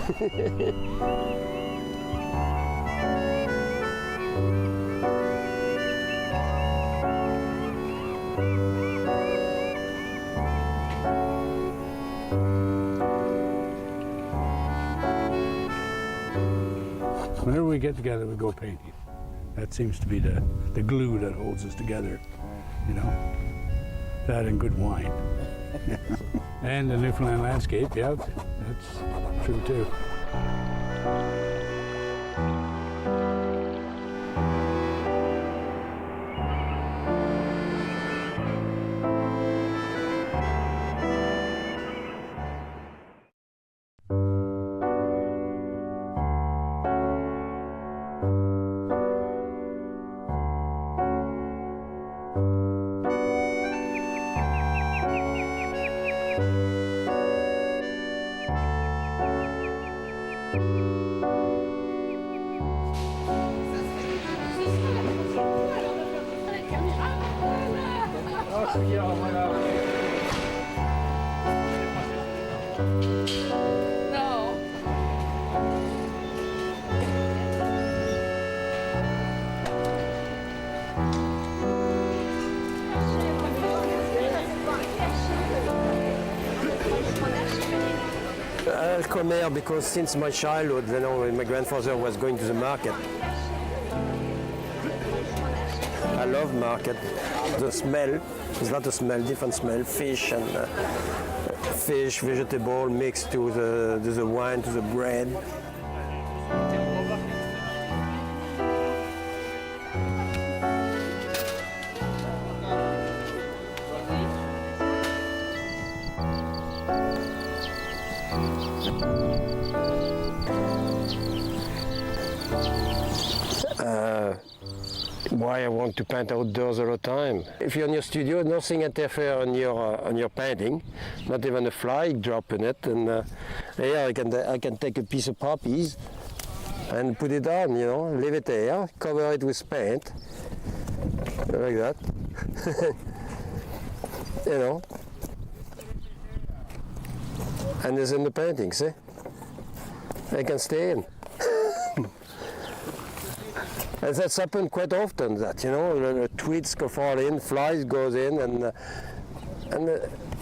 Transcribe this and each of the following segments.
Whenever we get together, we go painting. That seems to be the glue that holds us together, you know. That and good wine. And the Newfoundland landscape, yeah, that's true too. I'll come here because since my childhood, you know, my grandfather was going to the market. I love market. The smell, there's a lot of smell, different smell, fish and fish, vegetable mixed to the wine, to the bread. Why I want to paint outdoors all the time. If you're in your studio, nothing interferes on your painting, not even a fly drop in it. And here I can take a piece of poppies and put it on, you know, leave it there, cover it with paint, like that. You know. And it's in the painting, see? I can stay in. And that's happened quite often, that, you know, the twigs go fall in, flies goes in, and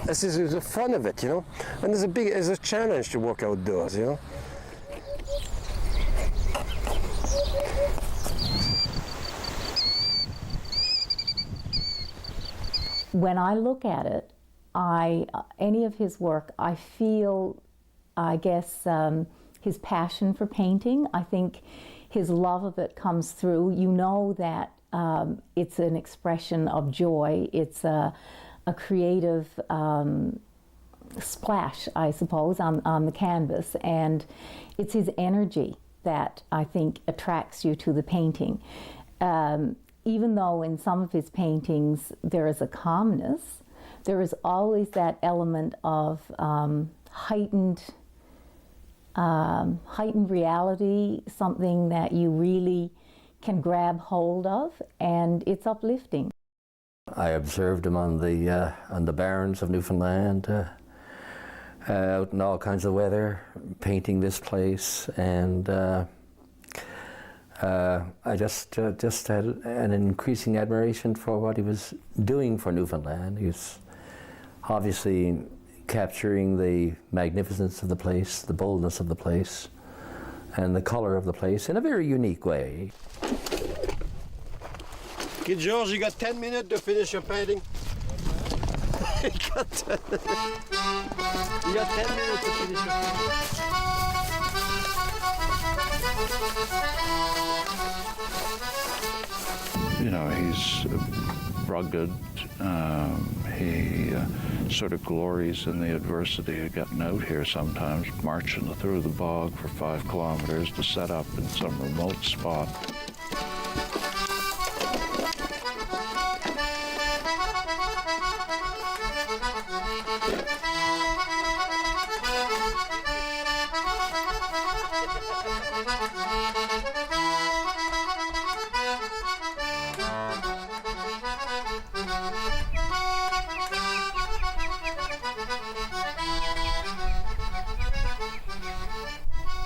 this is the fun of it, you know. And it's a challenge to work outdoors, you know. When I look at it, any of his work, I feel, I guess, his passion for painting. I think his love of it comes through. You know that it's an expression of joy. It's a creative splash, I suppose, on the canvas. And it's his energy that I think attracts you to the painting. Even though in some of his paintings there is a calmness, there is always that element of heightened reality, something that you really can grab hold of, and it's uplifting. I observed him on the barrens of Newfoundland, out in all kinds of weather, painting this place, and I just had an increasing admiration for what he was doing for Newfoundland. He was obviously capturing the magnificence of the place, the boldness of the place, and the color of the place in a very unique way. Okay, George, you got 10 minutes to finish your painting. You got 10 minutes to finish your painting. You know, he's rugged. He sort of glories in the adversity of getting out here sometimes, marching through the bog for 5 kilometers to set up in some remote spot.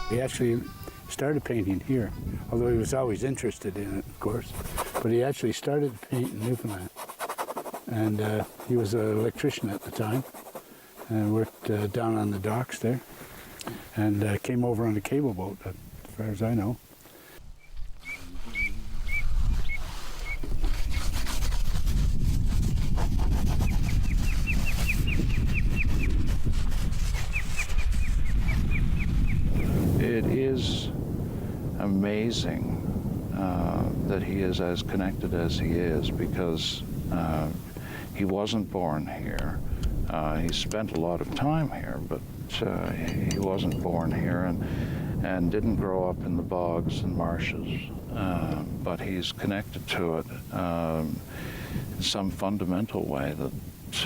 He actually started painting here, although he was always interested in it, of course. But he actually started to paint in Newfoundland. And he was an electrician at the time and worked down on the docks there, and came over on a cable boat, as far as I know. It is amazing that he is as connected as he is, because he wasn't born here. He spent a lot of time here, but he wasn't born here and didn't grow up in the bogs and marshes. But he's connected to it in some fundamental way that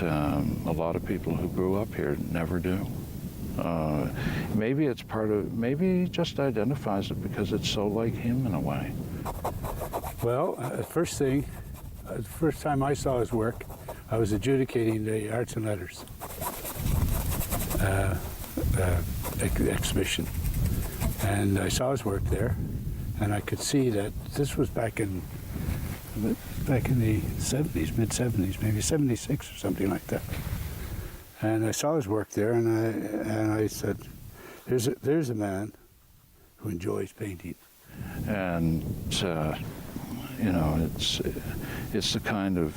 a lot of people who grew up here never do. Maybe it's maybe he just identifies it because it's so like him in a way. Well, the first time I saw his work, I was adjudicating the Arts and Letters exhibition. And I saw his work there, and I could see that this was back in the 70s, mid-70s, maybe 76 or something like that. And I saw his work there, and I said, there's a man who enjoys painting. And you know, it's the kind of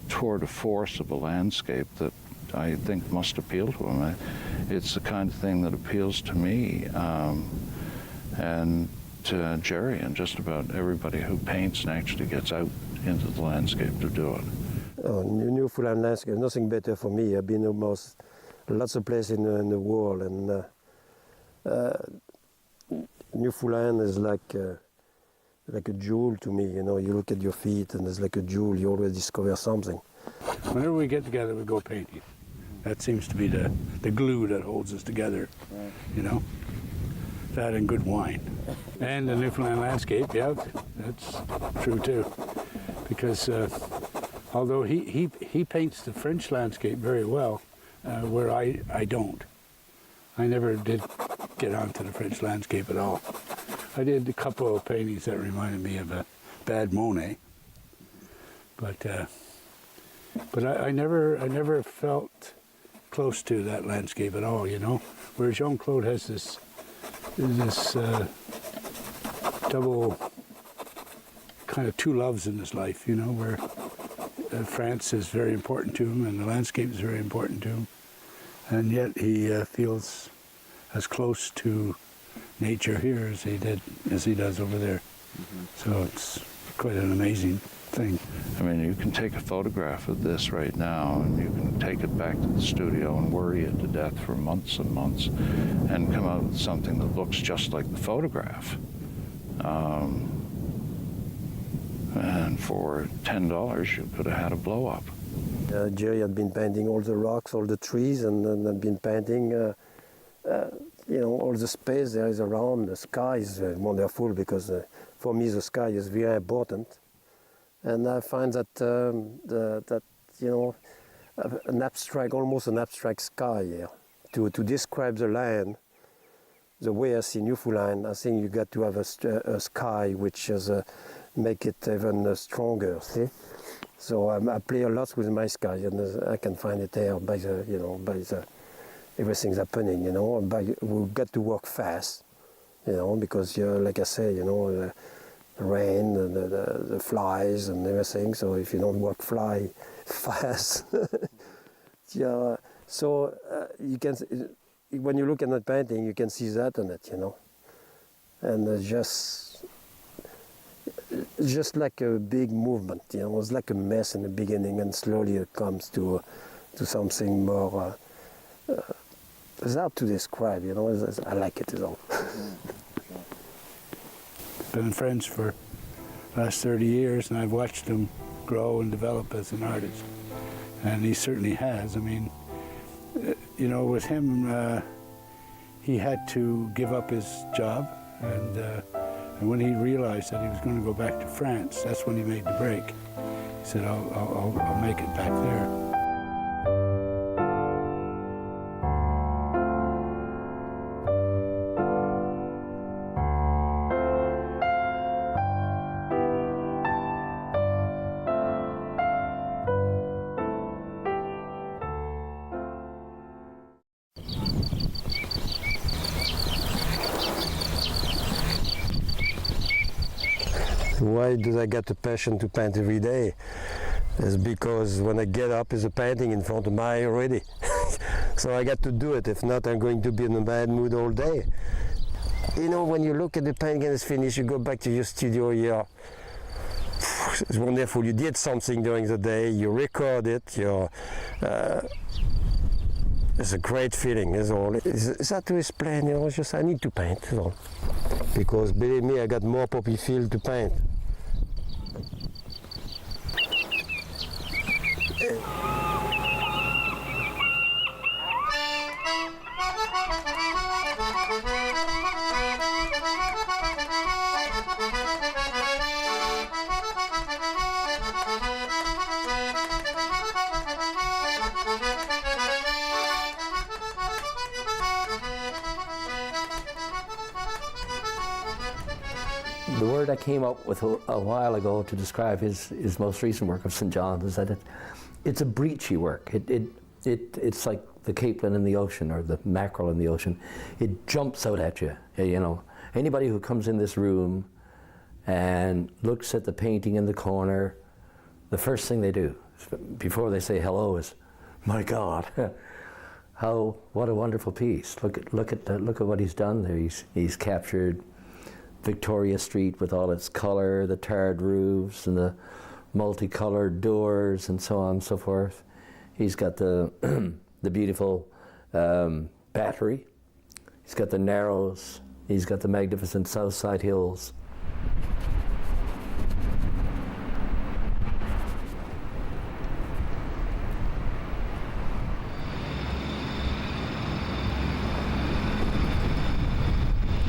tour de force of a landscape that I think must appeal to him. It's the kind of thing that appeals to me and to Jerry and just about everybody who paints and actually gets out into the landscape to do it. Oh, Newfoundland landscape, nothing better for me. I've been almost lots of places in the world, and Newfoundland is like a jewel to me. You know, you look at your feet, and it's like a jewel. You always discover something. Whenever we get together, we go painting. That seems to be the glue that holds us together, you know. That and good wine. And the Newfoundland landscape, yeah, that's true too. Because although he paints the French landscape very well, where I don't. I never did get onto the French landscape at all. I did a couple of paintings that reminded me of a bad Monet, but I never felt close to that landscape at all, you know. Whereas Jean-Claude has this double kind of two loves in his life, you know, where France is very important to him and the landscape is very important to him, and yet he feels as close to nature here as he does over there. Mm-hmm. So it's quite an amazing thing. I mean, you can take a photograph of this right now and you can take it back to the studio and worry it to death for months and months and come out with something that looks just like the photograph. And for $10, you could have had a blow-up. Jerry had been painting all the rocks, all the trees, and had been painting, you know, all the space there is around. The sky is wonderful because for me the sky is very important. And I find that that you know, almost an abstract sky here. To describe the land, the way I see Newfoundland, I think you got to have a sky which is make it even stronger. See, so I play a lot with my sky, and I can find it there by the, you know, by the everything's happening. You know, we've got to work fast. You know, because like I say, you know. The rain, the flies and everything, so if you don't work fast, yeah, so you can, when you look at that painting, you can see that in it, you know, and just like a big movement, you know, it's like a mess in the beginning, and slowly it comes to something more, it's hard to describe, you know, I like it, is all. Been friends for the last 30 years, and I've watched him grow and develop as an artist, and he certainly has. I mean, you know, with him, he had to give up his job, and when he realized that he was going to go back to France, that's when he made the break. He said, I'll make it back there. Why do I get the passion to paint every day? It's because when I get up, is a painting in front of my eye already. So I got to do it. If not, I'm going to be in a bad mood all day. You know, when you look at the painting and it's finished, you go back to your studio here. It's wonderful. You did something during the day. You record it. It's a great feeling. Is all. It's hard to explain. You know, it's just I need to paint. Is all. Because believe me, I got more poppy field to paint. The word I came up with a while ago to describe his most recent work of St. John's is that it's a breachy work. It's like the capelin in the ocean or the mackerel in the ocean. It jumps out at you. You know, anybody who comes in this room and looks at the painting in the corner, the first thing they do before they say hello is, "My God, what a wonderful piece! Look at what he's done there. He's captured Victoria Street with all its color, the tarred roofs and the multicolored doors and so on and so forth. He's got the the beautiful Battery. He's got the Narrows. He's got the magnificent Southside Hills.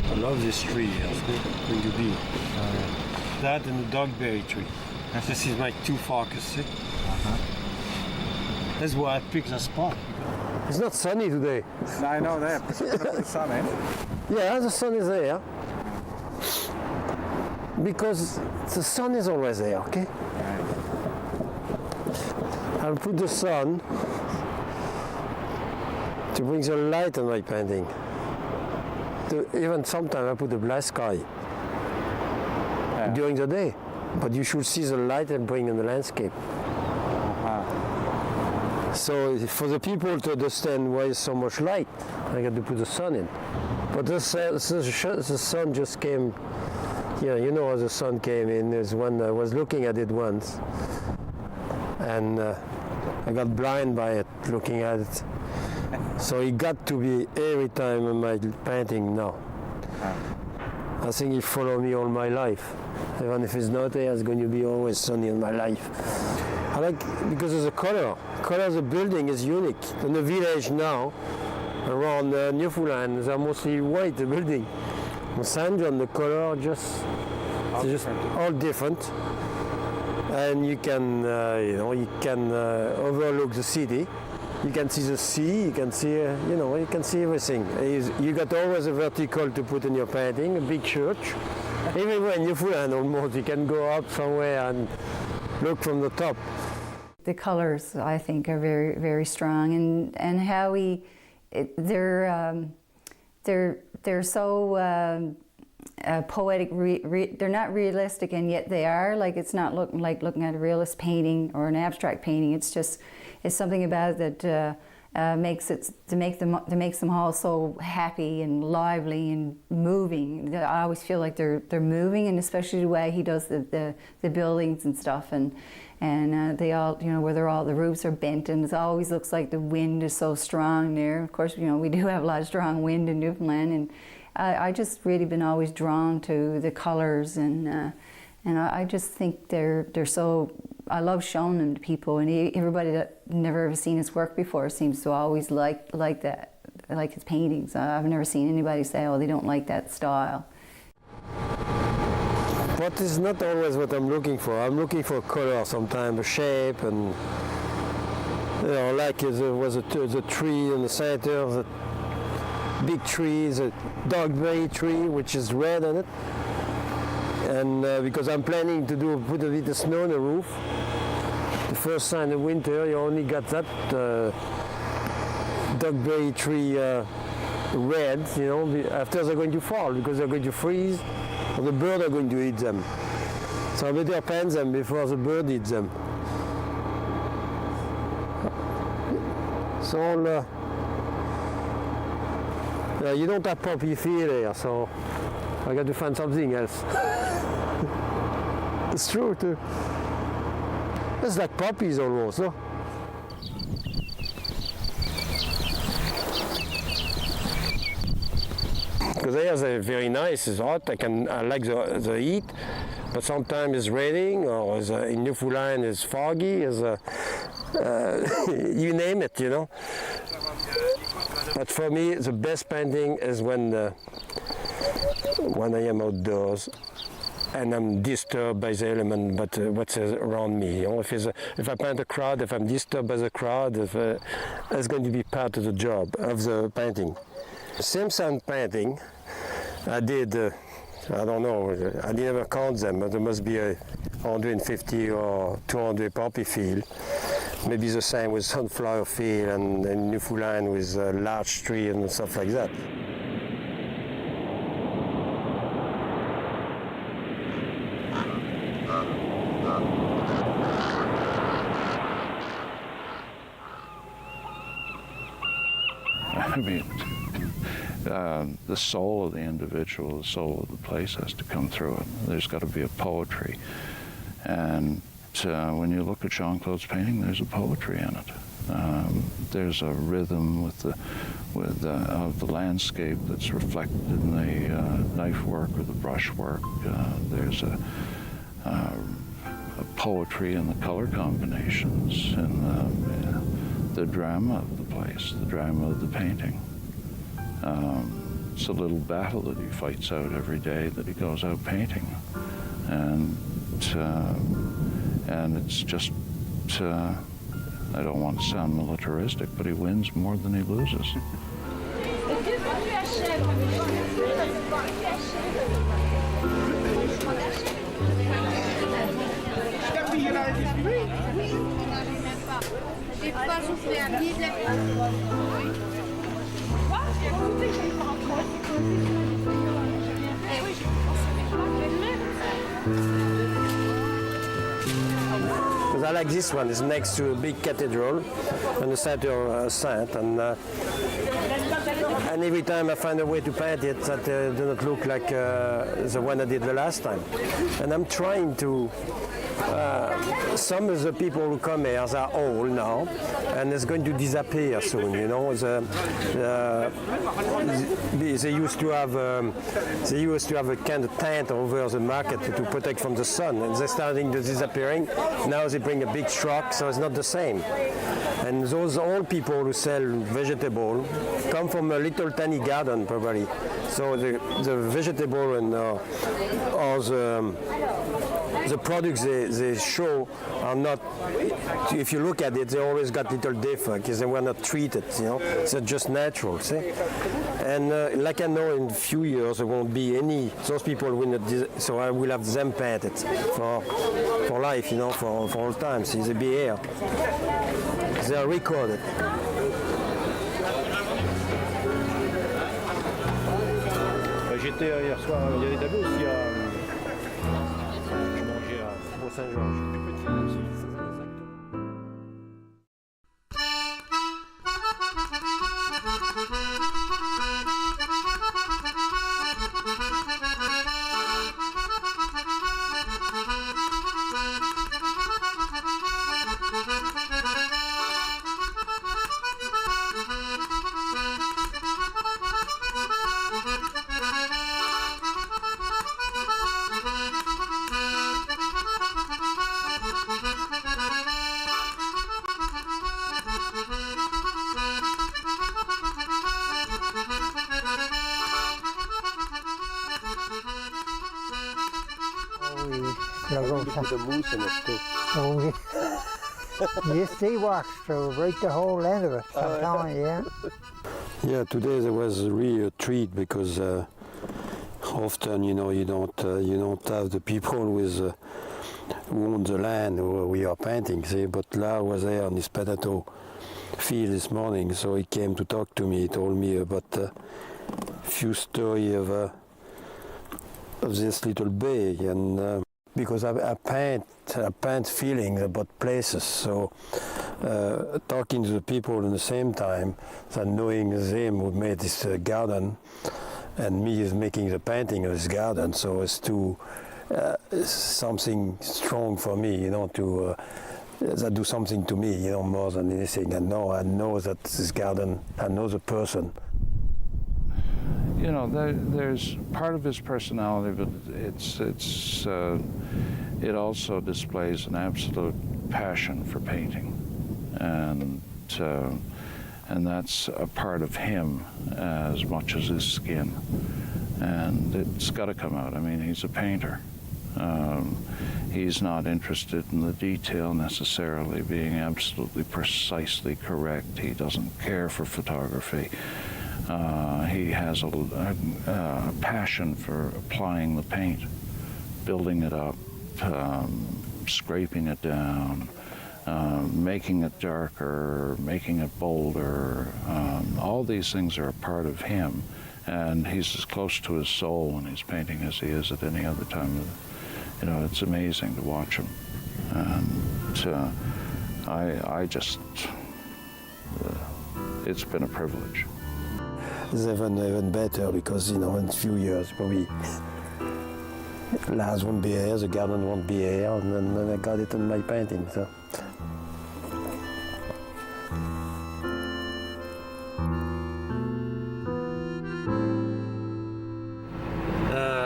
I love this tree. It's going to be that and the dogberry tree. This is my two focuses. That's why I picked the spot. It's not sunny today. No, I know that. Put the sun in. Yeah, the sun is there. Because the sun is always there, okay? I'll put the sun to bring the light on my painting. Even sometimes I put a black sky during the day. But you should see the light and bring in the landscape. So for the people to understand why so much light, I got to put the sun in. But the sun just came, you know how the sun came in. Is when I was looking at it once. And I got blind by it, looking at it. So it got to be every time in my painting now. I think it followed me all my life. Even if it's not there, it's going to be always sunny in my life. I like, because of the color. Color of the building is unique. In the village now, around Newfoundland, they're mostly white, the building. In St. John, the color just all different. And you can, overlook the city. You can see the sea, you can see, you can see everything. You got always a vertical to put in your painting, a big church. Everywhere in Newfoundland almost, you can go up somewhere and look from the top. The colors, I think, are very, very strong, and how they're so poetic. They're not realistic, and yet they are. Like, it's not looking at a realist painting or an abstract painting. It's something about it that makes them all so happy and lively and moving. I always feel like they're moving, and especially the way he does the buildings and stuff, and they all, where the roofs are bent, and it always looks like the wind is so strong there. Of course, we do have a lot of strong wind in Newfoundland, and I just really been always drawn to the colors, and I just think they're so. I love showing them to people, and everybody that never ever seen his work before seems to always like that, like his paintings. I've never seen anybody say, "Oh, they don't like that style." But it's not always what I'm looking for. I'm looking for color sometimes, a shape, and like there was the tree in the center, the big tree, the dogberry tree, which is red on it. And because I'm planning to put a bit of snow on the roof. The first sign of winter, you only got that dogberry tree red, after they're going to fall because they're going to freeze, or the birds are going to eat them. So I better paint them before the bird eats them. So you don't have poppy field here, so I got to find something else. It's true too. It's like poppies almost, no? Because here they're very nice, it's hot, I like the heat, but sometimes it's raining, or in Newfoundland it's foggy, you name it, you know. But for me, the best painting is when I am outdoors and I'm disturbed by the element, but what's around me. You know, if I paint a crowd, if I'm disturbed by the crowd, it's going to be part of the job of the painting. Simpson painting, I did, I don't know, I never count them, but there must be 150 or 200 poppy field. Maybe the same with sunflower field and Newfoundland with large tree and stuff like that. I mean, the soul of the individual, the soul of the place has to come through it. There's got to be a poetry. And when you look at Jean-Claude's painting, there's a poetry in it. There's a rhythm of the landscape that's reflected in the knife work or the brush work. There's a poetry in the color combinations and the drama of the place, the drama of the painting. It's a little battle that he fights out every day that he goes out painting. And it's just, I don't want to sound militaristic, but he wins more than he loses. Because I like this one. It's next to a big cathedral on the Saint, and every time I find a way to paint it that does not look like the one I did the last time. And I'm trying to. Some of the people who come here are old now, and it's going to disappear soon. You know, they used to have a kind of tent over the market to protect from the sun, and they're starting to disappearing. Now they bring a big truck, so it's not the same. And those old people who sell vegetable come from a little tiny garden, probably. So the vegetable and or the products they show are not, if you look at it, they always got little defects because they were not treated, you know. They're just natural, see? And like I know in a few years there won't be any, those people will not, so I will have them painted for life, you know, for all time. See, they'll be here. They are recorded. J'étais hier soir, il y a des tableaux aussi je mangeais à Saint-Georges. Put the moose in it too. Oh, yes, they walk through right the whole end of it. Sometimes, yeah. Yeah, today there was really a treat because often, you know, you don't have the people who own the land where we are painting. See, but Lar was there on his potato field this morning, so he came to talk to me. He told me about a few stories of this little bay, and because I paint feeling about places. So talking to the people at the same time, and knowing them who made this garden, and me is making the painting of this garden. So it's something strong for me, you know, to that do something to me, you know, more than anything. And now I know that this garden, I know the person. You know, there's part of his personality, but it also displays an absolute passion for painting, and that's a part of him as much as his skin, and it's got to come out. I mean, he's a painter. He's not interested in the detail necessarily being absolutely precisely correct. He doesn't care for photography. He has a passion for applying the paint, building it up, scraping it down, making it darker, making it bolder. All these things are a part of him, and he's as close to his soul when he's painting as he is at any other time. You know, it's amazing to watch him, and I just, it's been a privilege. It's even better because, you know, in a few years probably Lars won't be here, the garden won't be here, and then I got it in my painting. So.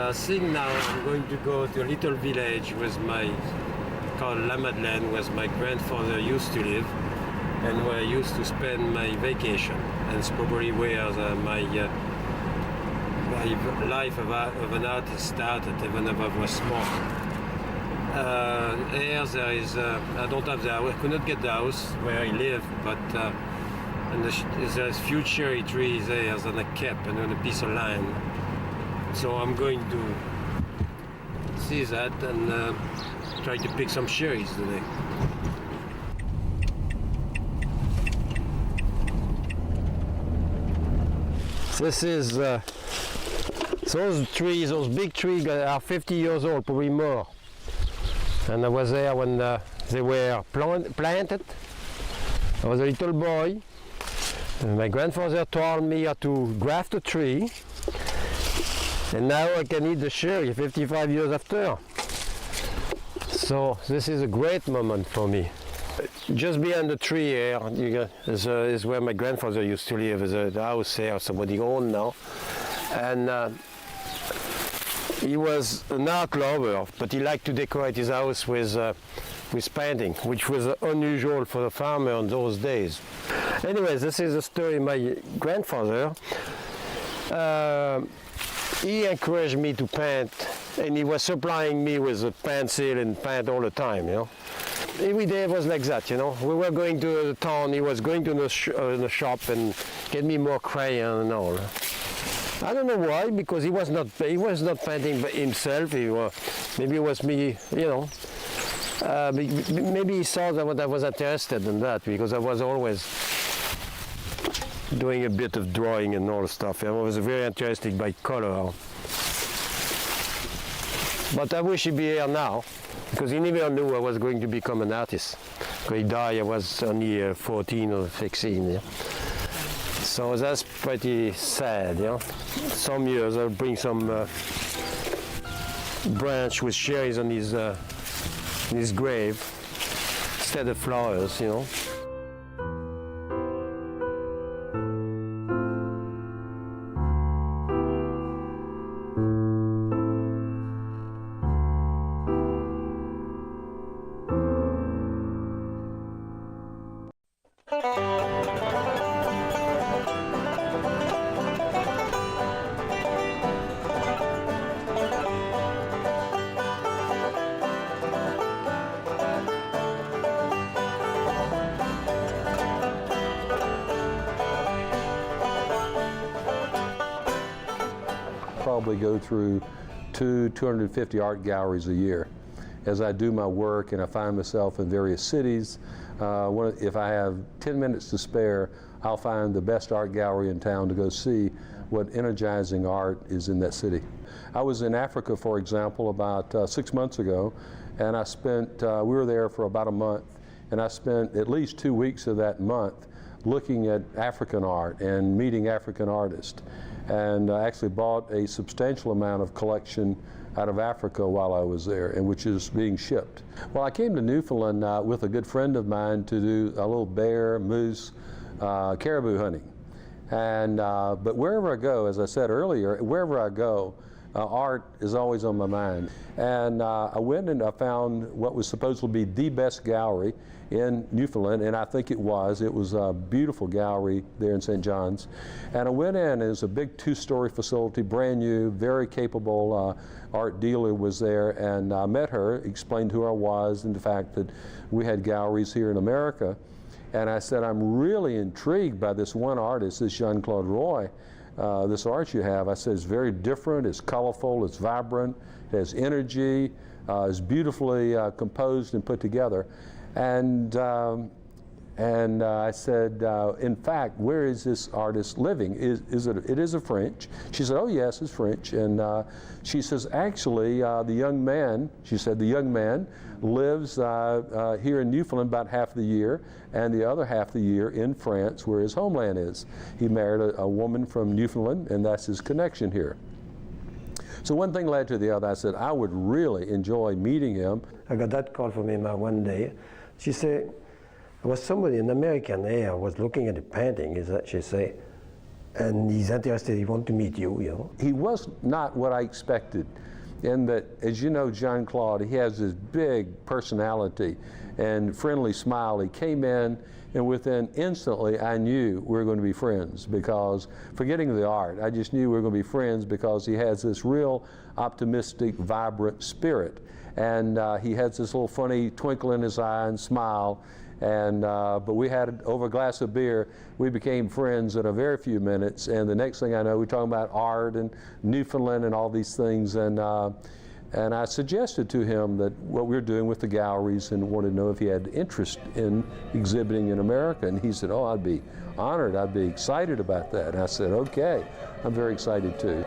I think now I'm going to go to a little village with called La Madeleine, where my grandfather used to live, and where I used to spend my vacation. And it's probably where my life of an artist started, even if I was small. Here there is, I don't have the house, I could not get the house where I live, but and there's few cherry trees there on a cap and on a piece of land. So I'm going to see that and try to pick some cherries today. This is those trees, those big trees are 50 years old, probably more. And I was there when they were planted. I was a little boy. And my grandfather taught me how to graft a tree. And now I can eat the cherry 55 years after. So this is a great moment for me. Just behind the tree here is where my grandfather used to live. There's a house here somebody owned now. And he was an art lover, but he liked to decorate his house with painting, which was unusual for the farmer in those days. Anyways, this is a story of my grandfather. He encouraged me to paint, and he was supplying me with a pencil and paint all the time, you know. Every day was like that, you know. We were going to the town, he was going to the shop and get me more crayon and all. I don't know why, because he was not painting by himself. Maybe it was me, you know. Maybe he saw that I was interested in that, because I was always doing a bit of drawing and all stuff. I was very interested by color. But I wish he'd be here now, because he never knew I was going to become an artist. When he died, I was only 14 or 16. Yeah. So that's pretty sad. Yeah. Some years I'll bring some branch with cherries on his grave instead of flowers, you know. Probably go through 250 art galleries a year. As I do my work and I find myself in various cities, if I have 10 minutes to spare, I'll find the best art gallery in town to go see what energizing art is in that city. I was in Africa, for example, about 6 months ago, and I spent, we were there for about a month, and I spent at least 2 weeks of that month looking at African art and meeting African artists. And I actually bought a substantial amount of collection out of Africa while I was there, and which is being shipped. Well, I came to Newfoundland with a good friend of mine to do a little bear, moose, caribou hunting. And, but wherever I go, as I said earlier, wherever I go, art is always on my mind. And I went and I found what was supposed to be the best gallery in Newfoundland, and I think it was. It was a beautiful gallery there in St. John's. And I went in, and it was a big 2-story facility, brand new, very capable art dealer was there, and I met her, explained who I was, and the fact that we had galleries here in America. And I said, I'm really intrigued by this one artist, this Jean-Claude Roy. This art you have, I said, is very different, it's colorful, it's vibrant, it has energy, it's beautifully composed and put together. And I said, in fact, where is this artist living? It is a French. She said, oh yes, it's French. And she says, actually, the young man, she said, the young man lives here in Newfoundland about half the year, and the other half the year in France, where his homeland is. He married a woman from Newfoundland, and that's his connection here. So one thing led to the other. I said, I would really enjoy meeting him. I got that call from Emma one day. She said, there was somebody, an American here, was looking at the painting, she said, and he's interested, he wants to meet you, you know. He was not what I expected, in that, as you know, Jean-Claude, he has this big personality and friendly smile. He came in, and within instantly, I knew we were going to be friends, because, forgetting the art, I just knew we were going to be friends because he has this real optimistic, vibrant spirit. And he has this little funny twinkle in his eye and smile. And, but we had, over a glass of beer, we became friends in a very few minutes. And the next thing I know, we're talking about art and Newfoundland and all these things. And I suggested to him that what we were doing with the galleries, and wanted to know if he had interest in exhibiting in America. And he said, oh, I'd be honored, I'd be excited about that. And I said, okay, I'm very excited too.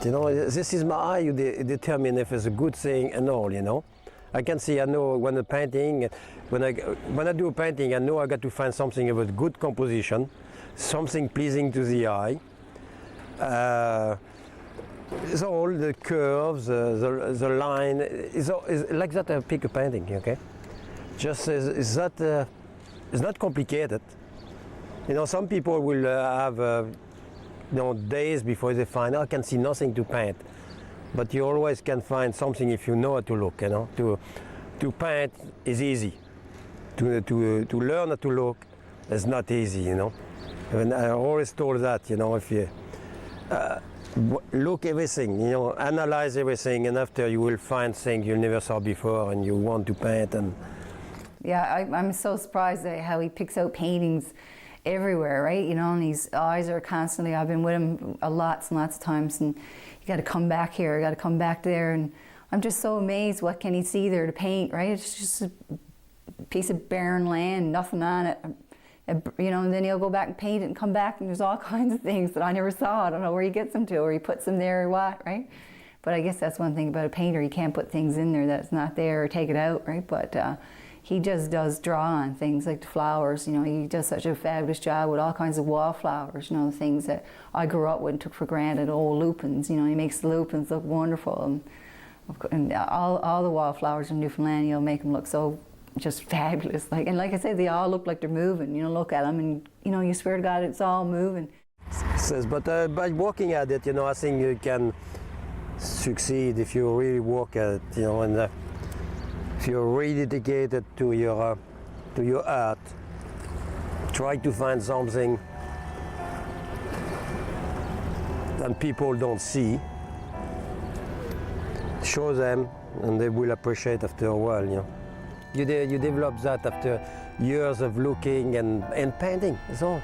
You know, this is my eye, you determine if it's a good thing and all, you know. I can see, I know when a painting, when I do a painting, I know I got to find something with good composition, something pleasing to the eye. It's all the curves, the line, it's like that I pick a painting, okay? Just it's not complicated. You know, some people will have you know, days before they find, oh, I can see nothing to paint. But you always can find something if you know how to look, you know. To paint is easy. To learn how to look is not easy, you know. And I always told that, you know, if you look everything, you know, analyze everything, and after you will find things you never saw before and you want to paint. And yeah, I'm so surprised at how he picks out paintings everywhere, right? You know, and his eyes are constantly, I've been with him lots and lots of times, and you got to come back here, you got to come back there, and I'm just so amazed what can he see there to paint, right? It's just a piece of barren land, nothing on it, you know, and then he'll go back and paint it and come back, and there's all kinds of things that I never saw. I don't know where he gets them to, or he puts them there or what, right? But I guess that's one thing about a painter, you can't put things in there that's not there or take it out, right? But he just does draw on things like the flowers, you know, he does such a fabulous job with all kinds of wallflowers, you know, things that I grew up with and took for granted, old lupins, you know, he makes the lupins look wonderful. And all the wallflowers in Newfoundland, you know, make them look so just fabulous. And like I said, they all look like they're moving, you know, look at them and, you know, you swear to God, it's all moving. Says, but by working at it, you know, I think you can succeed if you really work at it, you know, and if you're really dedicated to your art, try to find something that people don't see, show them, and they will appreciate after a while. You know, you develop that after years of looking and painting. That's all.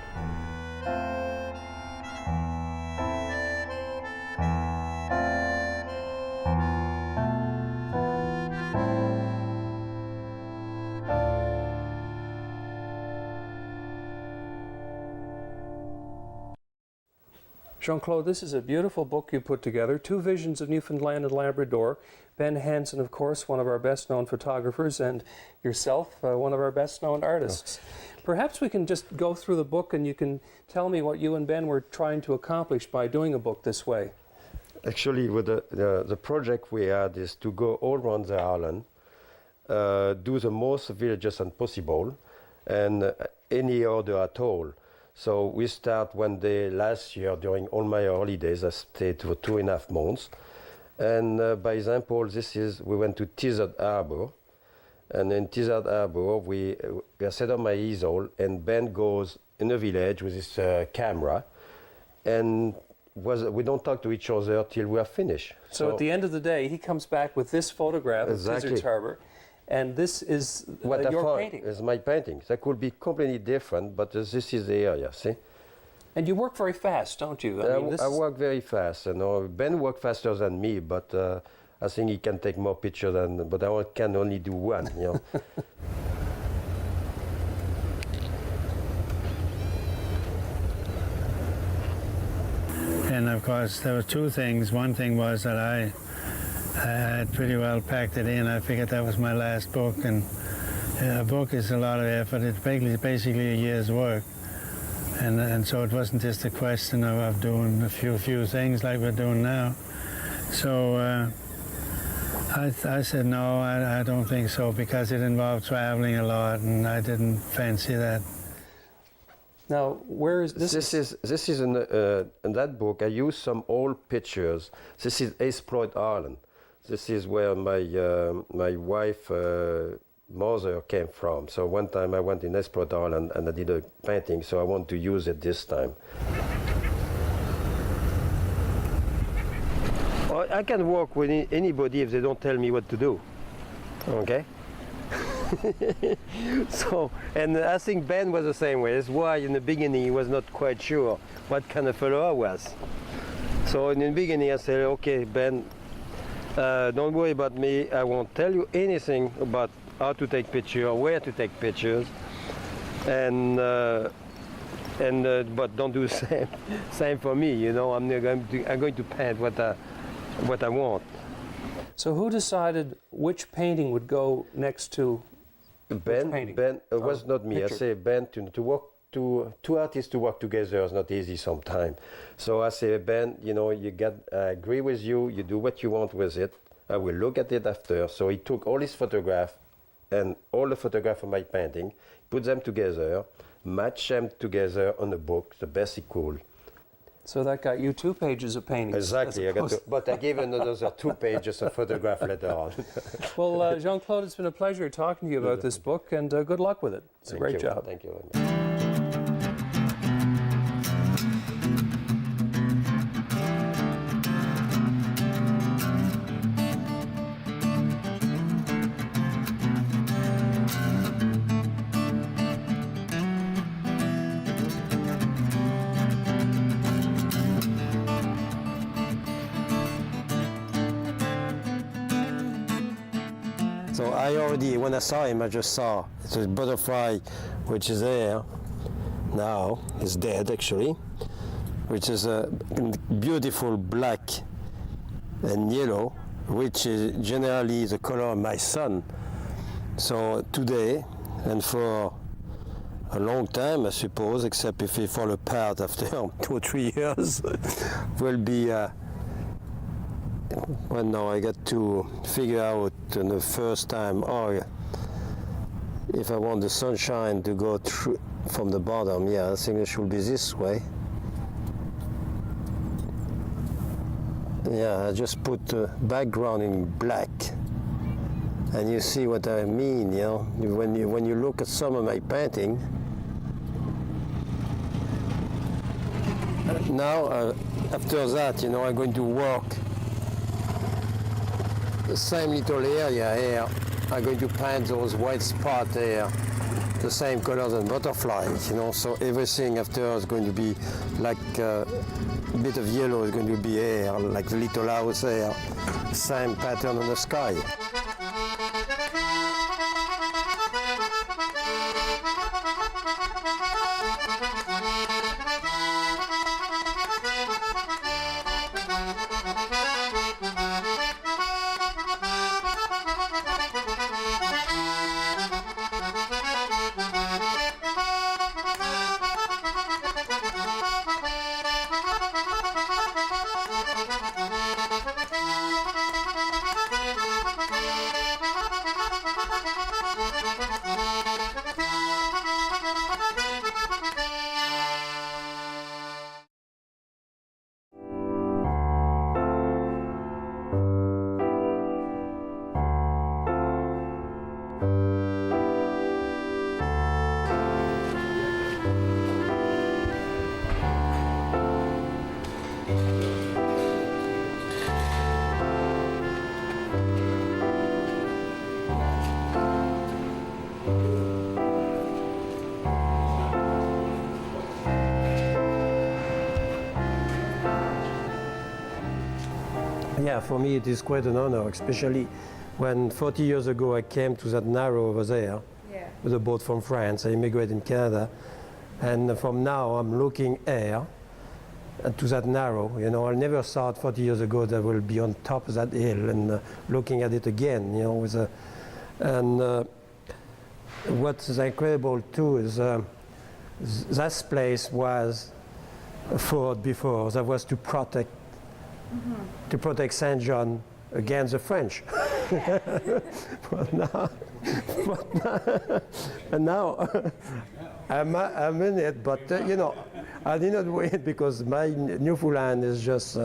Jean-Claude, this is a beautiful book you put together, Two Visions of Newfoundland and Labrador. Ben Hansen, of course, one of our best-known photographers, and yourself, one of our best-known artists. Perhaps we can just go through the book and you can tell me what you and Ben were trying to accomplish by doing a book this way. Actually, with the project we had is to go all around the island, do the most villages as possible, and any order at all. So we start one day last year during all my holidays. I stayed for 2.5 months. And by example, we went to Tizard Harbor. And in Tizard Harbor, we set up my easel, and Ben goes in a village with his camera. And we don't talk to each other till we are finished. So at the end of the day, he comes back with this photograph of Tizard Harbor. And this is your painting. It's my painting. That could be completely different, but this is the area, see? And you work very fast, don't you? I work very fast. You know, Ben works faster than me, but I think he can take more pictures but I can only do one, you know. And of course, there were two things. One thing was that I had pretty well packed it in. I figured that was my last book, and a book is a lot of effort. It's basically a year's work, and so it wasn't just a question of doing a few things like we're doing now. So I said no, I don't think so, because it involved traveling a lot, and I didn't fancy that. Now, where is this? This is in that book. I used some old pictures. This is Exploit Island. This is where my wife, mother came from. So one time I went in Exploit Island and I did a painting, so I want to use it this time. I can work with anybody if they don't tell me what to do, okay? So, and I think Ben was the same way. That's why in the beginning he was not quite sure what kind of fellow I was. So in the beginning I said, okay, Ben, don't worry about me. I won't tell you anything about how to take pictures, where to take pictures, but don't do the same for me. You know, I'm going to paint what I want. So who decided which painting would go next to Ben? Ben was not me. Picture. I say Ben to work. Two artists to work together is not easy sometimes. So I say, Ben, you know, I agree with you. You do what you want with it. I will look at it after. So he took all his photographs and all the photographs of my painting, put them together, match them together on a book, the best he could. So that got you 2 pages of paintings. Exactly, but I gave another 2 pages of photograph later on. Well, Jean-Claude, it's been a pleasure talking to you about this book, and good luck with it. It's a great job. Thank you very much. So when I saw him, I just saw the butterfly, which is there now, is dead actually, which is a beautiful black and yellow, which is generally the color of my son. So today, and for a long time, I suppose, except if we fall apart after 2 or 3 years, will be well, no, I got to figure out in the first time, if I want the sunshine to go through from the bottom, yeah, I think it should be this way. Yeah, I just put the background in black, and you see what I mean, you know. When you look at some of my painting, Now, after that, you know, I'm going to work the same little area here. I'm going to paint those white spots here, the same colors and butterflies, you know, so everything after is going to be like a bit of yellow is going to be here, like the little house here, same pattern on the sky. Yeah, for me it is quite an honor, especially when 40 years ago I came to that narrow over there with a boat from France. I immigrated in Canada, and from now I'm looking here to that narrow. You know, I never thought 40 years ago that I will be on top of that hill and looking at it again. You know, with a, and what's incredible too is this place was a fort before that was to protect. To protect Saint John against the French. And now I'm in it, but you know, I did not wait because my Newfoundland is just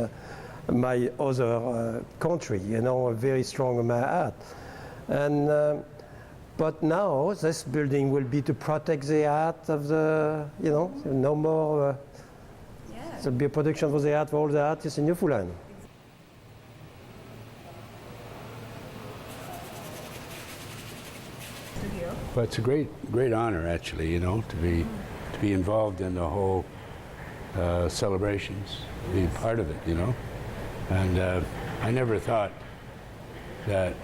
my other country, you know, very strong in my heart. And but now this building will be to protect the art of the, you know, no more. There'll be a protection for the art, for all the artists in Newfoundland. But it's a great honor, actually, you know, to be involved in the whole celebrations, be part of it, you know. And I never thought that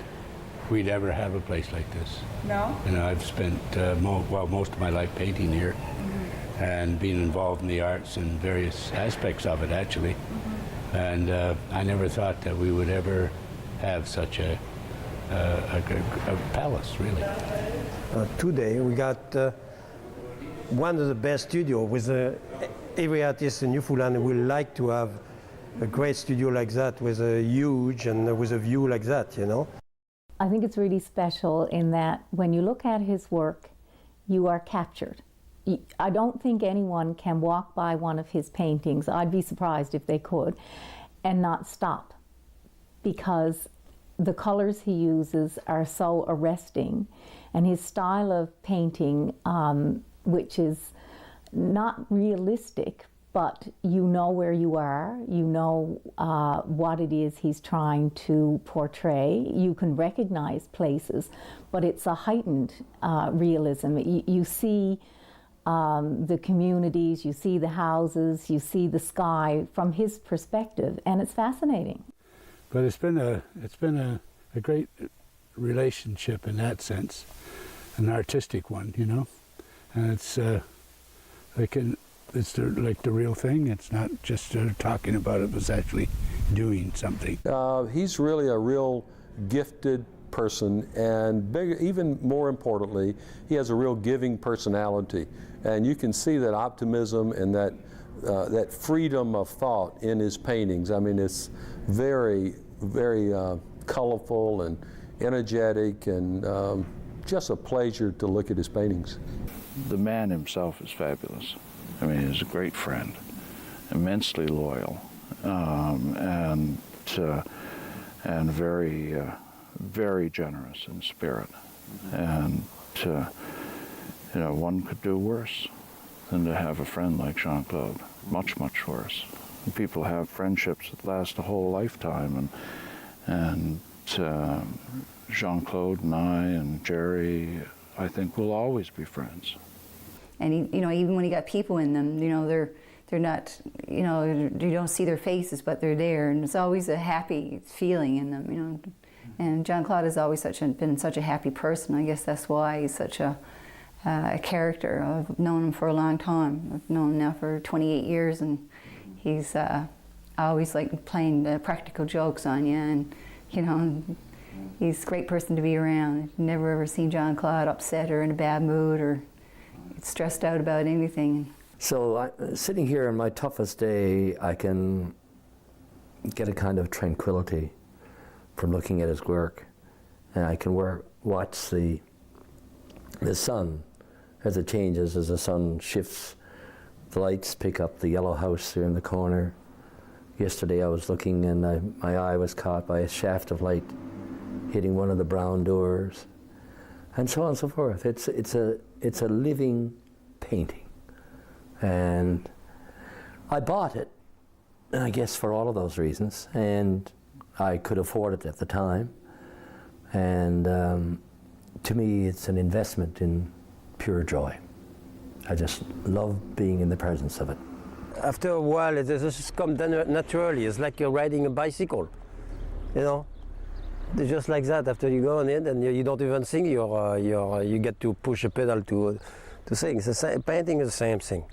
we'd ever have a place like this. No? You know, I've spent most of my life painting here. And being involved in the arts and various aspects of it, actually. And I never thought that we would ever have such a palace, really. Today we got one of the best studios with every artist in Newfoundland would like to have a great studio like that with a huge and with a view like that, you know. I think it's really special in that when you look at his work, you are captured. I don't think anyone can walk by one of his paintings, I'd be surprised if they could, and not stop, because the colors he uses are so arresting, and his style of painting, which is not realistic, but you know where you are, you know what it is he's trying to portray, you can recognize places, but it's a heightened realism. You see the communities, you see the houses, you see the sky from his perspective, and it's fascinating. But it's been a great relationship in that sense, an artistic one, you know, and it's like the real thing. It's not just talking about it, but it's actually doing something. He's really a real gifted person, and even more importantly, he has a real giving personality, and you can see that optimism and that freedom of thought in his paintings. I mean, it's very, very colorful and energetic, and just a pleasure to look at his paintings. The man himself is fabulous. I mean, he's a great friend, immensely loyal, and very, very generous in spirit. And you know, one could do worse. than to have a friend like Jean-Claude. Much, much worse. And people have friendships that last a whole lifetime, and Jean-Claude and I and Jerry, I think, will always be friends. And he, you know, even when he got people in them, you know, they're not, you know, you don't see their faces, but they're there, and it's always a happy feeling in them, you know. And Jean-Claude has always been such a happy person. I guess that's why he's such a character. I've known him for a long time. I've known him now for 28 years, and he's always like playing practical jokes on you, and you know, he's a great person to be around. I've never ever seen Jean-Claude upset or in a bad mood or stressed out about anything. So sitting here on my toughest day, I can get a kind of tranquility from looking at his work, and I can watch the sun as it changes, as the sun shifts. The lights pick up the yellow house there in the corner. Yesterday I was looking, and my eye was caught by a shaft of light hitting one of the brown doors, and so on and so forth. It's a living painting, and I bought it, I guess, for all of those reasons, and I could afford it at the time, and to me it's an investment in pure joy. I just love being in the presence of it. After a while, it just comes naturally. It's like you're riding a bicycle, you know. It's just like that. After you go on it, and you don't even sing, you get to push a pedal to sing. Painting is the same thing.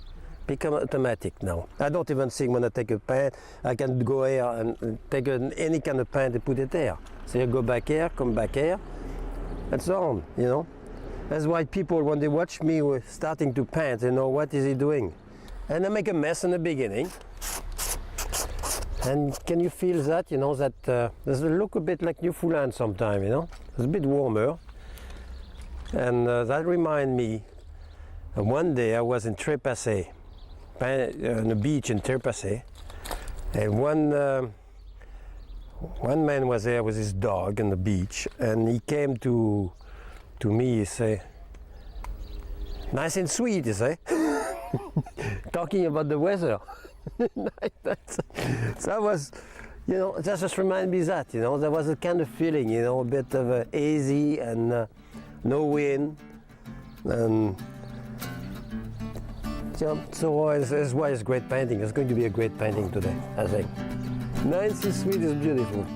Become automatic now. I don't even sing when I take a paint. I can go here and take any kind of paint and put it there. So you go back here, come back here, and so on, you know. That's why people, when they watch me starting to paint, they know, what is he doing? And I make a mess in the beginning. And can you feel that, you know, that does it look a bit like Newfoundland sometimes, you know? It's a bit warmer. And that reminds me, one day I was in Trépassé, on the beach in Trépassé, and one man was there with his dog on the beach, and he came to me, he said, nice and sweet, he said, talking about the weather. So that was, you know, that just reminded me that, you know, there was a kind of feeling, you know, a bit of hazy and no wind, and so that's why it's great painting. It's going to be a great painting today, I think. Nice and sweet is beautiful.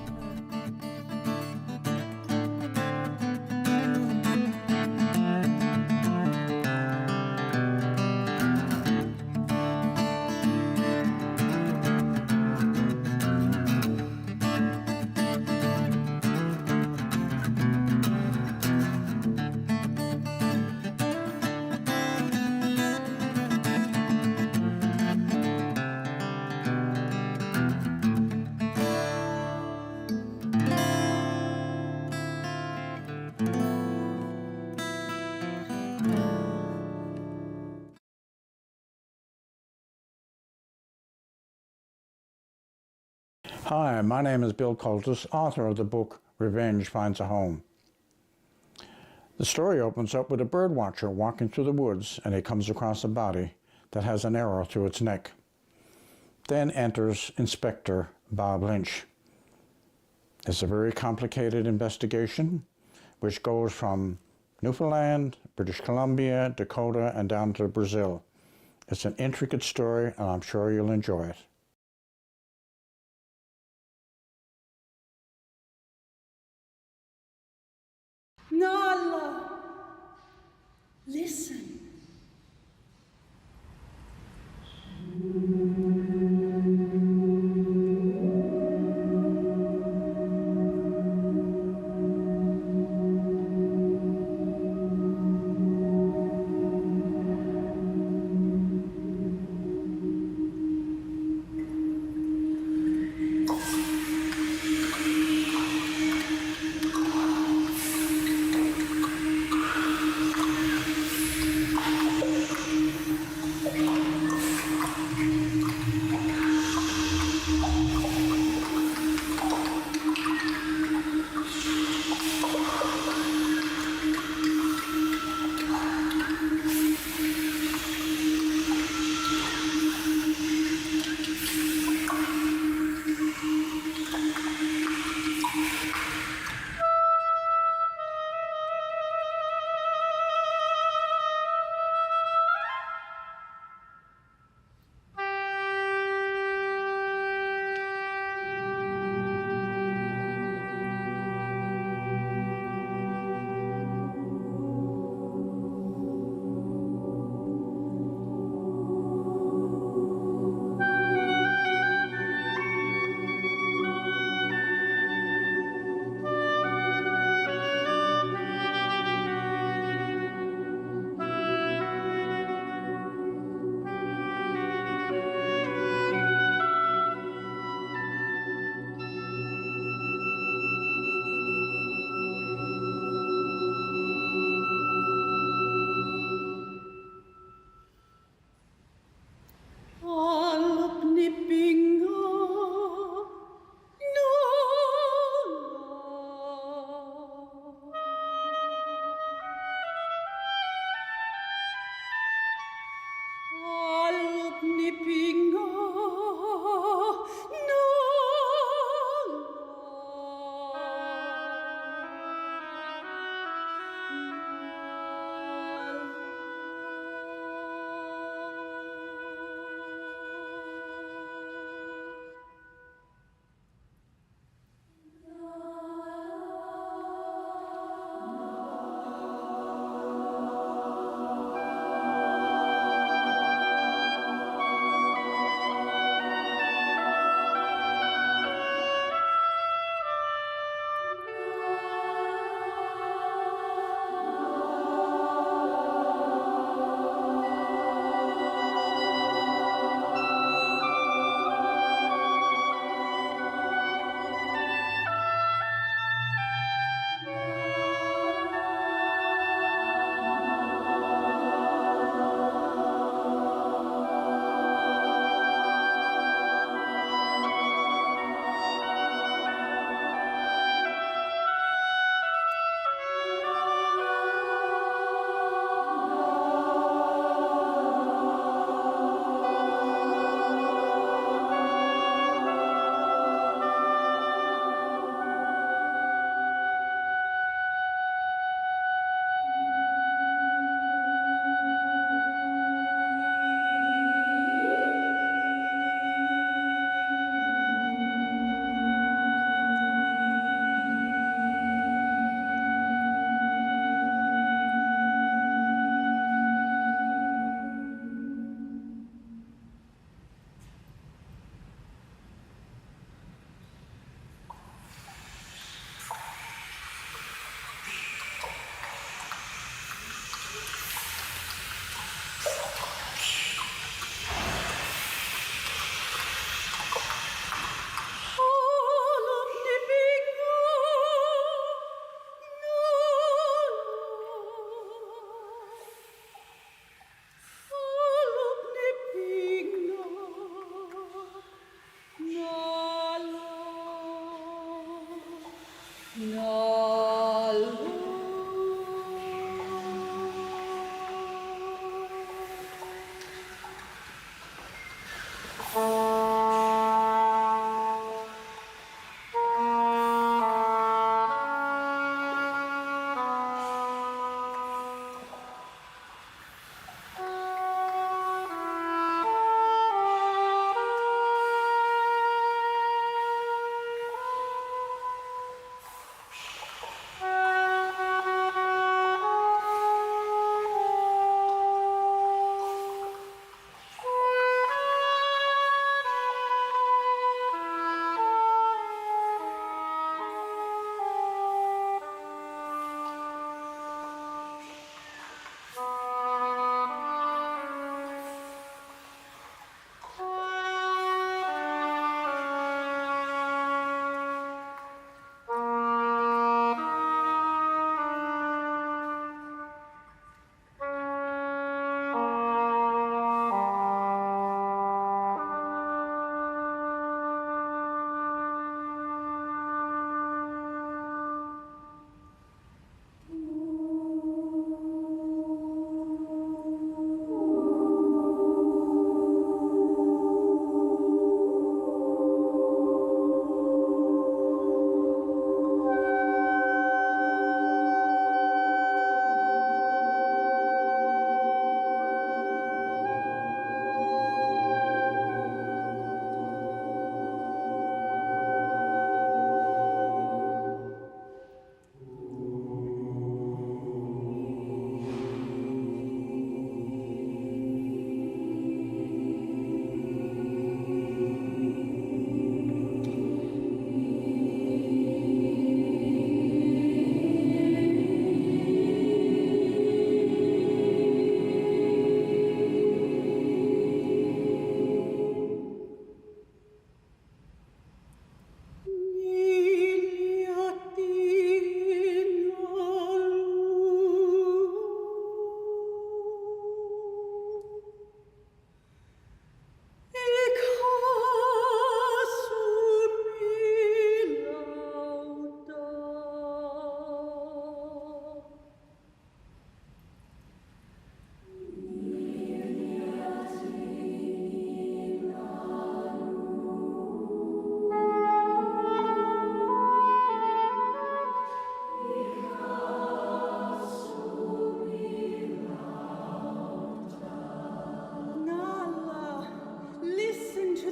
Hi, my name is Bill Coultas, author of the book Revenge Finds a Home. The story opens up with a bird watcher walking through the woods, and he comes across a body that has an arrow through its neck. Then enters Inspector Bob Lynch. It's a very complicated investigation which goes from Newfoundland, British Columbia, Dakota, and down to Brazil. It's an intricate story, and I'm sure you'll enjoy it. Nala, listen.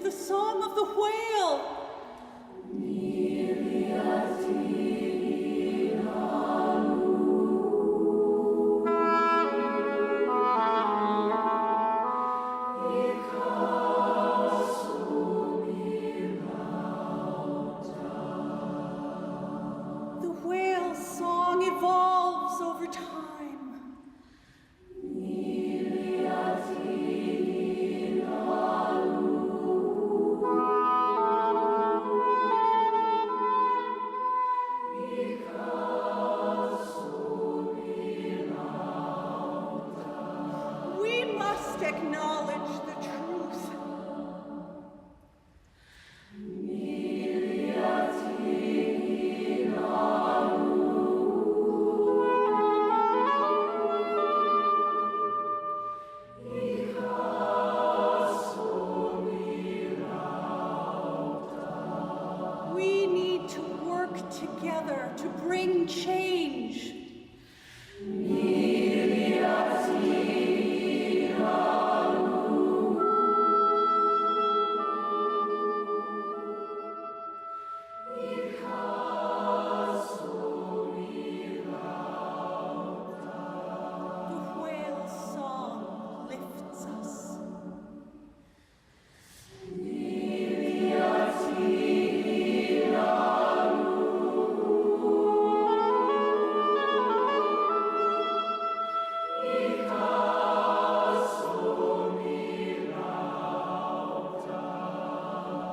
the song of the whale. The whale's song evolves over time. We must acknowledge the truth. We need to work together to bring change. The whale's song lifts us.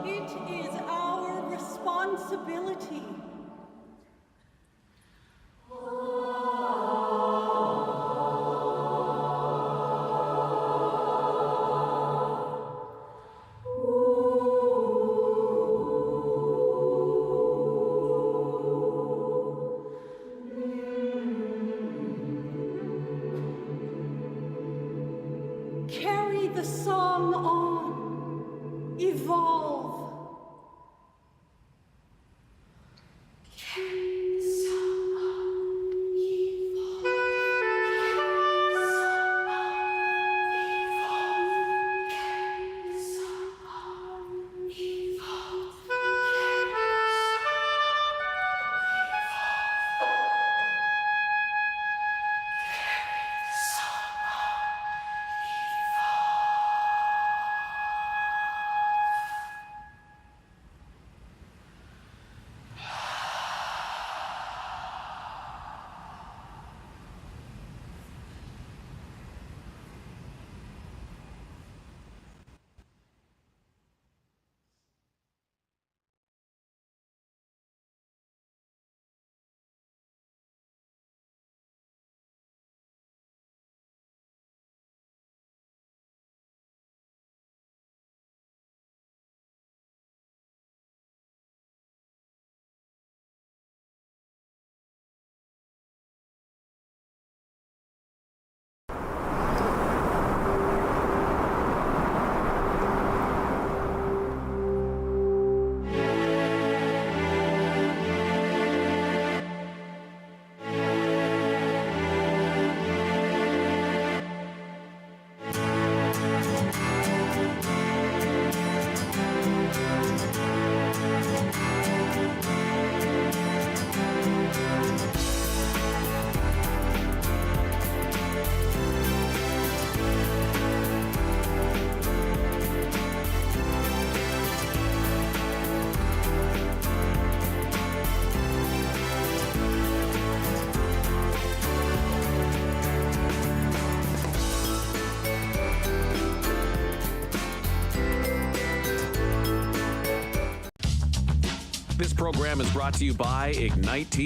It is our responsibility. Carry the song on. Evolve. This program is brought to you by Ignite TV.